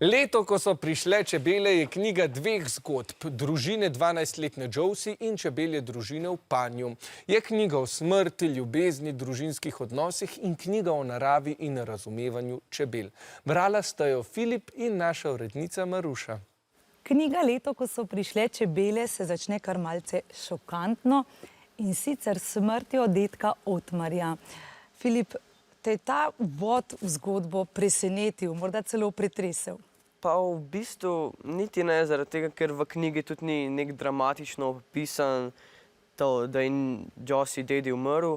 Leto, ko so prišle čebele, je knjiga dveh zgodb, družine 12-letne Josie in čebelje družine v Panju. Je knjiga o smrti, ljubezni, družinskih odnosih in knjiga o naravi in razumevanju čebel. Brala sta jo Filip in naša urednica Maruša. Knjiga Leto, ko so prišle čebele, se začne kar malce šokantno in sicer smrtjo dedka Otmarja. Filip, te je ta uvod v zgodbo presenetil, morda celo pretresel? Pa v bistvu niti ne, zaradi tega, ker v knjigi tudi ni nek dramatično opisan to, da je Josie dedi umrl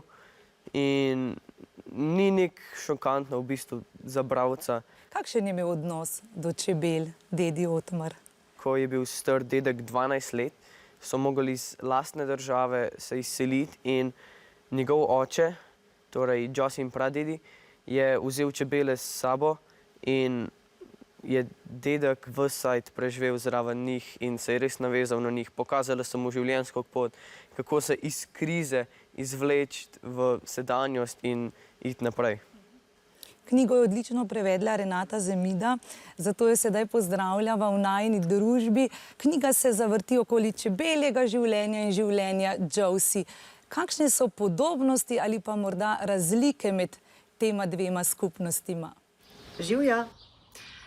in ni nek šokantno v bistvu za bralca. Kakšen je imel odnos do čebel, dedi Otmar? Ko je bil star dedek 12 let, so mogli iz lastne države se izseliti in njegov oče, torej Josie in pradedi, je vzel čebele s sabo in je dedek ves cajt preživel zraven njih in se je res navezal na njih. Pokazala so mu življenjsko pot, kako se iz krize izvleči v sedanjost in iti naprej. Knjigo je odlično prevedla Renata Zemida, zato jo sedaj pozdravljava v najini družbi. Knjiga se zavrti okoli čebeljega življenja in življenja Josie. Kakšne so podobnosti ali pa morda razlike med tema dvema skupnostima? Živja.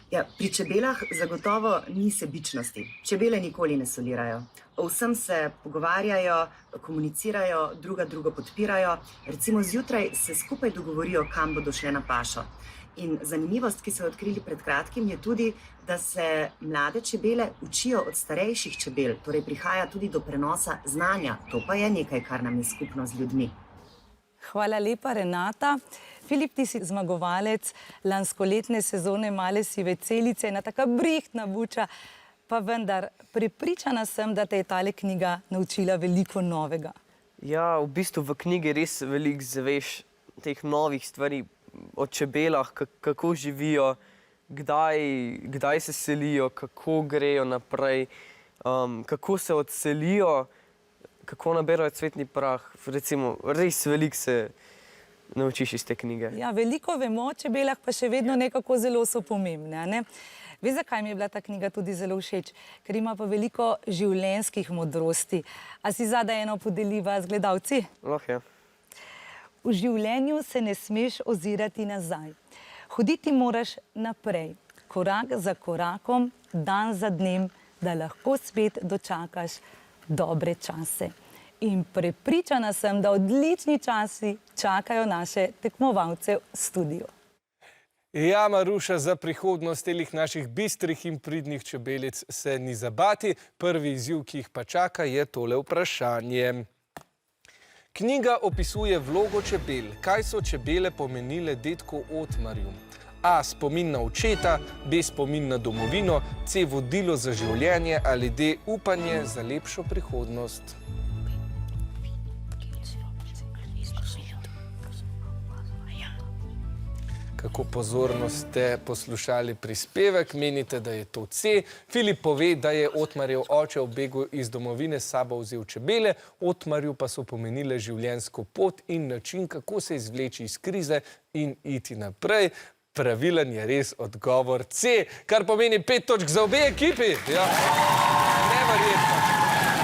Ja, pri čebelah zagotovo ni sebičnosti. Čebele nikoli ne solirajo. O vsem se pogovarjajo, komunicirajo, drugo podpirajo. Recimo zjutraj se skupaj dogovorijo, kam bodo šle na pašo. In zanimivost, ki so jo odkrili pred kratkim, je tudi, da se mlade čebele učijo od starejših čebel, torej prihaja tudi do prenosa znanja. To pa je nekaj, kar nam je skupno z ljudmi. Hvala lepa, Renata. Filip, ti si zmagovalec lanskoletne sezone Male sive celice, ena taka brihtna buča, pa vendar prepričana sem, da te je tale knjiga naučila veliko novega. Ja, v bistvu v knjigi res veliko zaveš teh novih stvari o čebelah, kako živijo, kdaj se selijo, kako grejo naprej, kako se odselijo, kako naberajo cvetni prah. Recimo, res veliko se naučiš iz te knjige. Ja, veliko vemo o čebelah, pa še vedno nekako zelo so pomembne, ne? Veš, zakaj mi je bila ta knjiga tudi zelo všeč? Ker ima pa veliko življenjskih modrosti. A si zadaj eno podeliva z gledalci? Lahko, ja. V življenju se ne smeš ozirati nazaj. Hoditi moraš naprej, korak za korakom, dan za dnem, da lahko spet dočakaš dobre čase. In prepričana sem, da odlični časi čakajo naše tekmovalce v studiu. Ja, Maruša, za prihodnost telih naših bistrih in pridnih čebelic se ni zabati. Prvi izziv, ki jih pa čaka, je tole vprašanje. Knjiga opisuje vlogo čebel. Kaj so čebele pomenile dedku Otmarju? A. Spomin na očeta, B. Spomin na domovino, C. Vodilo za življenje ali D. Upanje za lepšo prihodnost. Kako pozorno ste poslušali prispevek, menite, da je to C. Filip pove, da je Otmarjev oče v begu iz domovine s sabo vzel čebele, Otmarju pa so pomenile življenjsko pot in način, kako se izvleči iz krize in iti naprej. Pravilen je res odgovor C, kar pomeni 5 točk za obe ekipi. Ja. Neverjetno.